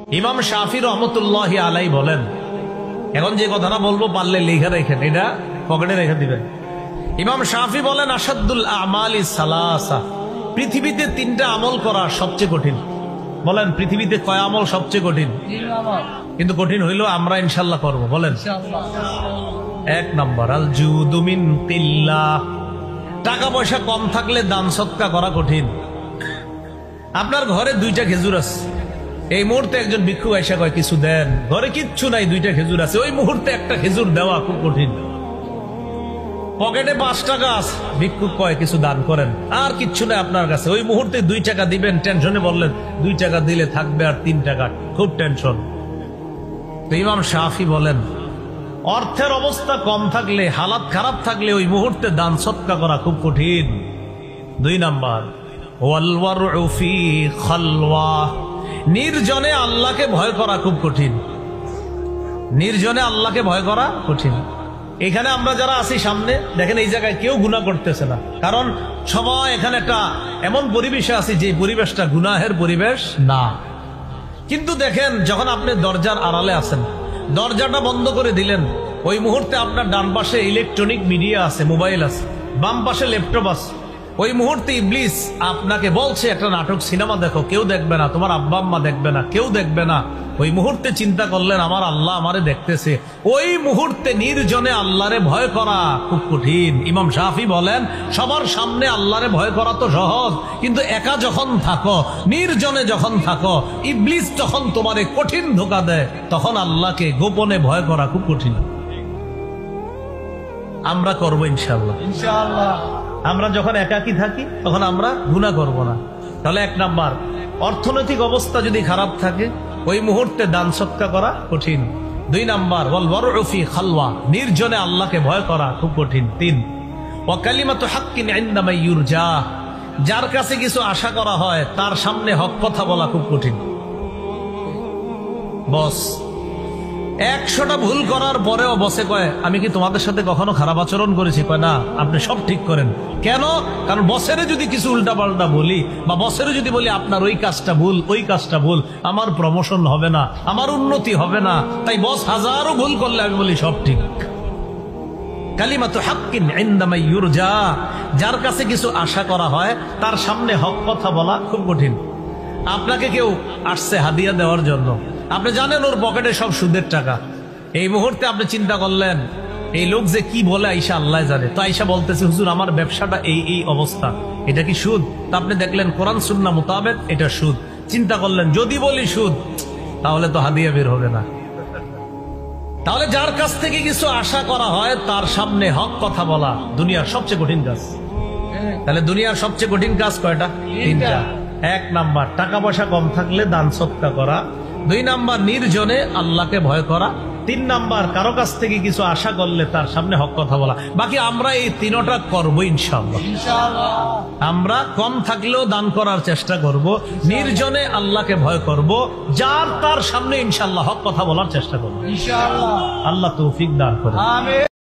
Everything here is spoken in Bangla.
ইমাম শাফি রহমতুল্লাহি আলাই বলেন, এখন যে কথাটা বলবো পারলে লিখে রেখেন, এটা পকেটে রেখে দিবেন। ইমাম শাফি বলেন, আসাদুল আমালি সালাসা, পৃথিবীতে তিনটা আমল করা সবচেয়ে কঠিন। বলেন পৃথিবীতে কয় আমল সবচেয়ে কঠিন? কিন্তু কঠিন হইলেও আমরা ইনশাল্লাহ করবো। বলেন। এক নম্বর, আল জুদু মিন কিল্লাহ, টাকা পয়সা কম থাকলে দান সৎকা করা কঠিন। আপনার ঘরে 2টা খেজুর আছে, এই মুহূর্তে একজন ভিক্ষু আইসা কয় কিছু দেন, ঘরে কিচ্ছু নাই, 2টা খেজুর আছে, ওই মুহূর্তে একটা খেজুর দেওয়া খুব কঠিন। পকেটে 5 টাকা আছে, ভিক্ষু কয় কিছু দান করেন, আর কিচ্ছু নাই আপনার কাছে, ওই মুহূর্তে 2 টাকা দিবেন, টেনশনে বললেন 2 টাকা দিলে থাকবে আর 3 টাকা, খুব টেনশন। তো ইমাম শাফি বলেন, অর্থের অবস্থা কম থাকলে, হালাত খারাপ থাকলে ওই মুহূর্তে দান সৎকা করা খুব কঠিন। 2 নাম্বার, ওয়াল ওয়ারউ ফি খালওয়া, নির্জনে আল্লাহকে ভয় করা খুব কঠিন। নির্জনে আল্লাহকে ভয় করা কঠিন। এখানে আমরা যারা আছি সামনে দেখেন, এই জায়গায় কেউ গুনাহ করতেছে না, কারণ সবাই এখানে একটা এমন পরিবেশে আছি যে পরিবেশটা গুনাহের পরিবেশ না। কিন্তু দেখেন, যখন আপনি দরজার আড়ালে আছেন, দরজাটা বন্ধ করে দিলেন, ওই মুহূর্তে আপনার ডান পাশে ইলেকট্রনিক মিডিয়া আছে, মোবাইল আছে, বাম পাশে ল্যাপটপ আছে, ওই মুহূর্তে ইবলিস আপনাকে বলছে একটা নাটক সিনেমা দেখো, কেউ দেখবে না, তোমার আব্বা আম্মা দেখবে না, কেউ দেখবে না। ওই মুহূর্তে চিন্তা করলেন আমার আল্লাহ আমারে দেখতেছে, ওই মুহূর্তে নির্জনে আল্লাহরে ভয় করা খুব কঠিন। ইমাম শাফি বলেন, সবার সামনে আল্লাহরে ভয় করা তো সহজ, কিন্তু একা যখন থাকো, নির্জনে যখন থাকো, ইবলিস যখন তোমারে কঠিন ধোঁকা দেয়, তখন আল্লাহকে গোপনে ভয় করা খুব কঠিন। আমরা করবো ইনশাআল্লাহ। ইনশাআল্লাহ আমরা যখন একাকী থাকি তখন আমরা গুনাহ করব না। তাহলে 1 নাম্বার, অর্থনৈতিক অবস্থা যদি খারাপ থাকে ওই মুহূর্তে দান সৎকা করা কঠিন। 2 নাম্বার, ওয়াল ওয়ারউ ফি খালওয়া, নির্জনে আল্লাহকে ভয় করা খুব কঠিন। 3, ওয়া কালিমাতু হাক্কিন ইনদা মান ইউরজা, যার কাছে কিছু আশা করা হয় তার সামনে হক কথা বলা খুব কঠিন। বস 100টা ভুল করার পরেও বসে কয়, আমি কি তোমাদের সাথে কখনো খারাপ আচরণ করেছি? কয় না, আপনি সব ঠিক করেন। কেন? কারণ বসেরে যদি কিছু উল্টাপাল্টা বলি, বা বসেরে যদি বলি আপনার ওই কাজটা ভুল, ওই কাজটা ভুল, আমার প্রমোশন হবে না, আমার উন্নতি হবে না। তাই বস হাজারো ভুল করলে আমি বলি সব ঠিক। কালিমাতু হাক্কিন ইনদা মান ইউরজা, যার কাছে কিছু আশা করা হয় তার সামনে হক কথা বলা খুব কঠিন। আপনাকে কেউ আসছে হাদিয়া দেওয়ার জন্য, আপনি জানেন ওর পকেটে সব সুদের টাকা, এই মুহূর্তে আপনি চিন্তা করলেন এই লোক যে কি বলে আইসা আল্লাহ জানে, তো আইসা বলতেছে হুজুর আমার ব্যবসাটা এই অবস্থা, এটা কি সুদ? তা আপনি দেখলেন কোরআন সুন্নাহ মোতাবেক এটা সুদ। চিন্তা করলেন যদি বলি সুদ, তাহলে তো হাদিয়া বের হবে না। তাহলে যার কাছ থেকে কিছু আশা করা হয় তার সামনে হক কথা বলা দুনিয়ার সবচেয়ে কঠিন কাজ। তাহলে দুনিয়ার সবচেয়ে কঠিন কাজ কয়টা? 3টা। 1 নাম্বার, টাকা পয়সা কম থাকলে দান সৎকা করা। 2 নাম্বার, নির্জনে আল্লাহকে ভয় করা। 3 নাম্বার, কারো কাছ থেকে কিছু আশা করলে তার সামনে হক কথা বলা। বাকি আমরা এই 3টা করবো ইনশাআল্লাহ। আমরা কম থাকলেও দান করার চেষ্টা করব, নির্জনে আল্লাহকে ভয় করব, যার তার সামনে ইনশাআল্লাহ হক কথা বলার চেষ্টা করবো। আল্লাহ তৌফিক দান করে।